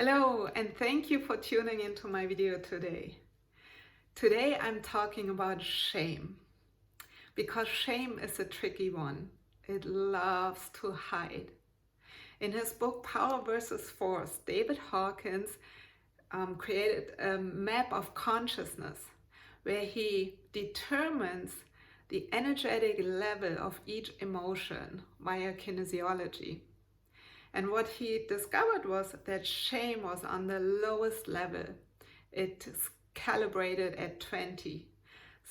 Hello, and thank you for tuning into my video today. Today I'm talking about shame, because shame is a tricky one. It loves to hide. In his book Power versus Force, David Hawkins created a map of consciousness where he determines the energetic level of each emotion via kinesiology. And what he discovered was that shame was on the lowest level. It's calibrated at 20.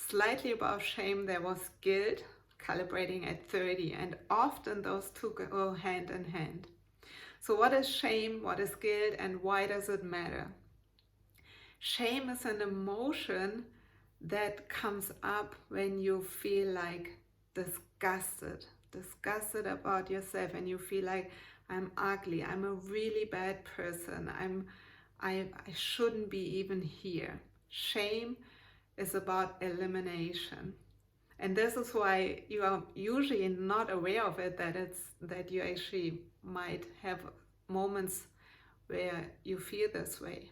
Slightly above shame, there was guilt, calibrating at 30. And often those two go hand in hand. So what is shame? What is guilt? And why does it matter? Shame is an emotion that comes up when you feel like disgusted about yourself, and you feel like, I'm ugly, I'm a really bad person, I shouldn't be even here. Shame is about elimination. And this is why you are usually not aware of it, that you actually might have moments where you feel this way.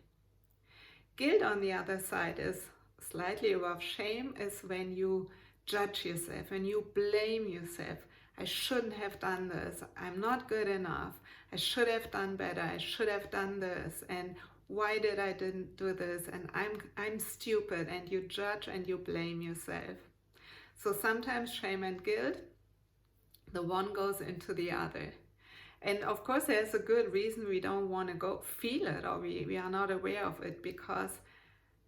Guilt, on the other side, is slightly above shame, is when you judge yourself and you blame yourself. I shouldn't have done this. I'm not good enough. I should have done better. I should have done this. And why did I didn't do this? And I'm stupid. And you judge and you blame yourself. So sometimes shame and guilt, the one goes into the other. And of course, there's a good reason we don't want to go feel it, or we are not aware of it, because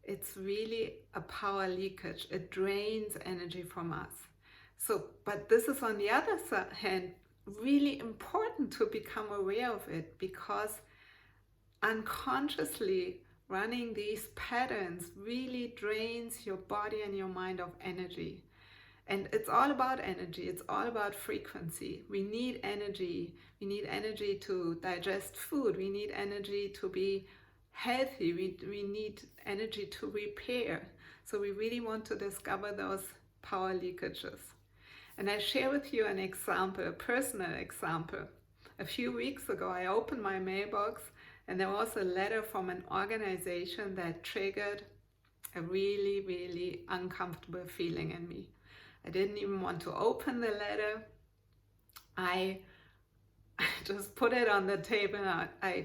it's really a power leakage. It drains energy from us. So, but this is, on the other hand, really important to become aware of it, because unconsciously running these patterns really drains your body and your mind of energy. And it's all about energy. It's all about frequency. We need energy. We need energy to digest food. We need energy to be healthy. We need energy to repair. So we really want to discover those power leakages. And I share with you an example, a personal example. A few weeks ago, I opened my mailbox and there was a letter from an organization that triggered a really, really uncomfortable feeling in me. I didn't even want to open the letter. I just put it on the table.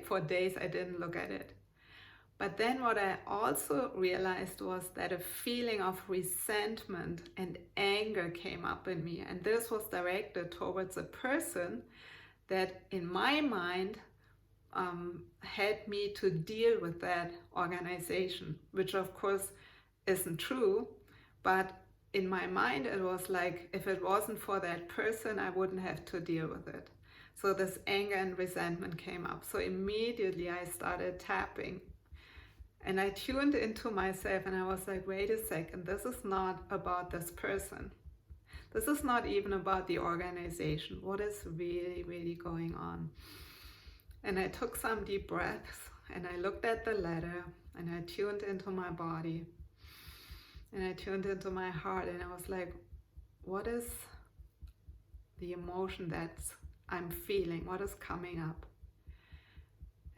For days I didn't look at it. But then what I also realized was that a feeling of resentment and anger came up in me. And this was directed towards a person that, in my mind, had me to deal with that organization, which of course isn't true. But in my mind, it was like, if it wasn't for that person, I wouldn't have to deal with it. So this anger and resentment came up. So immediately I started tapping. And I tuned into myself and I was like, wait a second, this is not about this person. This is not even about the organization. What is really, really going on? And I took some deep breaths and I looked at the letter and I tuned into my body and I tuned into my heart, and I was like, what is the emotion that I'm feeling? What is coming up?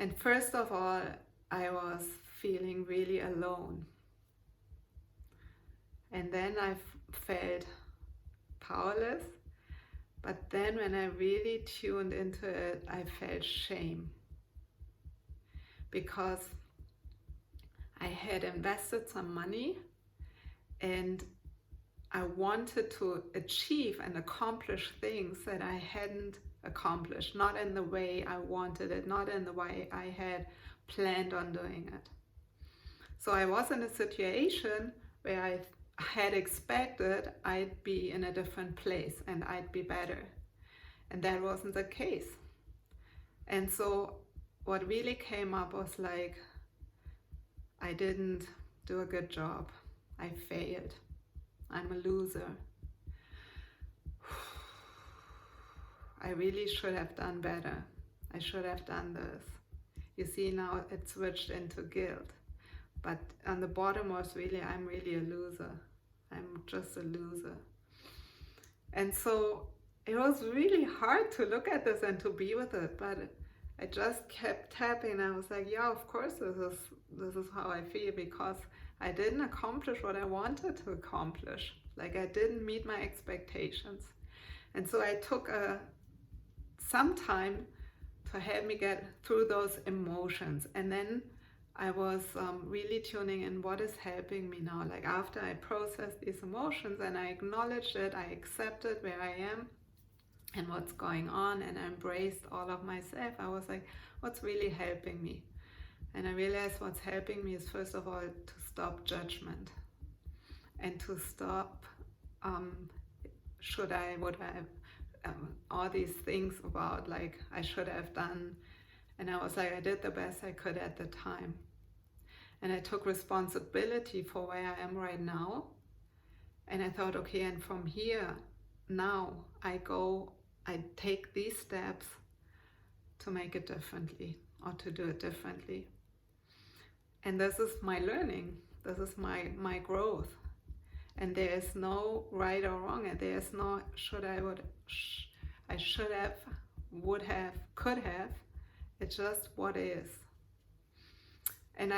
And first of all, I was feeling really alone. And then I felt powerless. But then when I really tuned into it, I felt shame. Because I had invested some money and I wanted to achieve and accomplish things that I hadn't accomplished, not in the way I wanted it, not in the way I had planned on doing it. So I was in a situation where I had expected I'd be in a different place and I'd be better. And that wasn't the case. And so what really came up was like, I didn't do a good job. I failed. I'm a loser. I really should have done better. I should have done this. You see, now it switched into guilt. But on the bottom was really, I'm really a loser. I'm just a loser. And so it was really hard to look at this and to be with it. But I just kept tapping. I was like, yeah, of course this is how I feel, because I didn't accomplish what I wanted to accomplish. Like, I didn't meet my expectations. And so I took some time to help me get through those emotions. And then I was really tuning in what is helping me now. Like, after I processed these emotions and I acknowledged it, I accepted where I am and what's going on, and I embraced all of myself. I was like, what's really helping me? And I realized what's helping me is, first of all, to stop judgment and to stop should I, would I, all these things about like I should have done. And I was like, I did the best I could at the time. And I took responsibility for where I am right now. And I thought, okay, and from here, now I take these steps to make it differently, or to do it differently. And this is my learning. This is my growth. And there is no right or wrong. And there is no I should have, would have, could have. It's just what is. And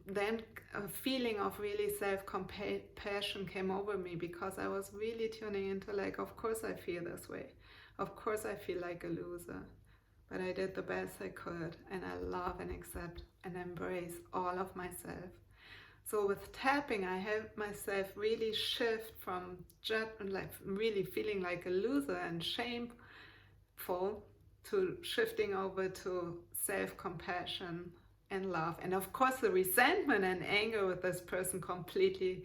then a feeling of really self-compassion came over me, because I was really tuning into like, of course I feel this way. Of course I feel like a loser. But I did the best I could, and I love and accept and embrace all of myself. So with tapping, I helped myself really shift from like really feeling like a loser and shameful, to shifting over to self-compassion and love. And of course the resentment and anger with this person completely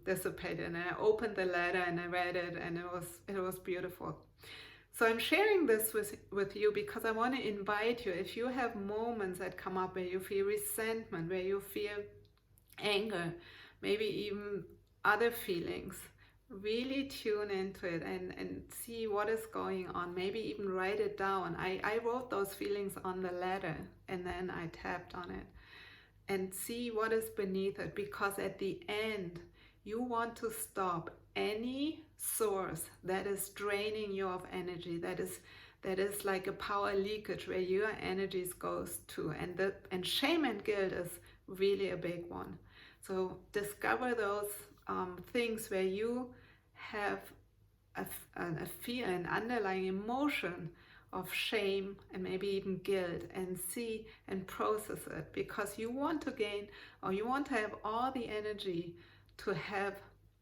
dissipated. And I opened the letter and I read it, and it was beautiful. So I'm sharing this with you because I want to invite you, if you have moments that come up where you feel resentment, where you feel anger, maybe even other feelings, really tune into it and see what is going on. Maybe even write it down. I wrote those feelings on the letter, and then I tapped on it, and see what is beneath it, because at the end you want to stop any source that is draining you of energy, that is like a power leakage where your energies goes to. And shame and guilt is really a big one. So discover those things where you have an underlying emotion of shame and maybe even guilt, and see and process it, because you want to gain, or you want to have all the energy to have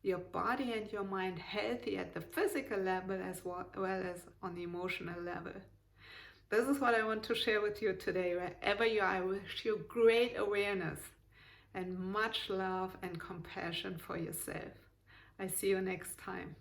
your body and your mind healthy at the physical level as well as on the emotional level. This is what I want to share with you today. Wherever you are, I wish you great awareness and much love and compassion for yourself. I see you next time.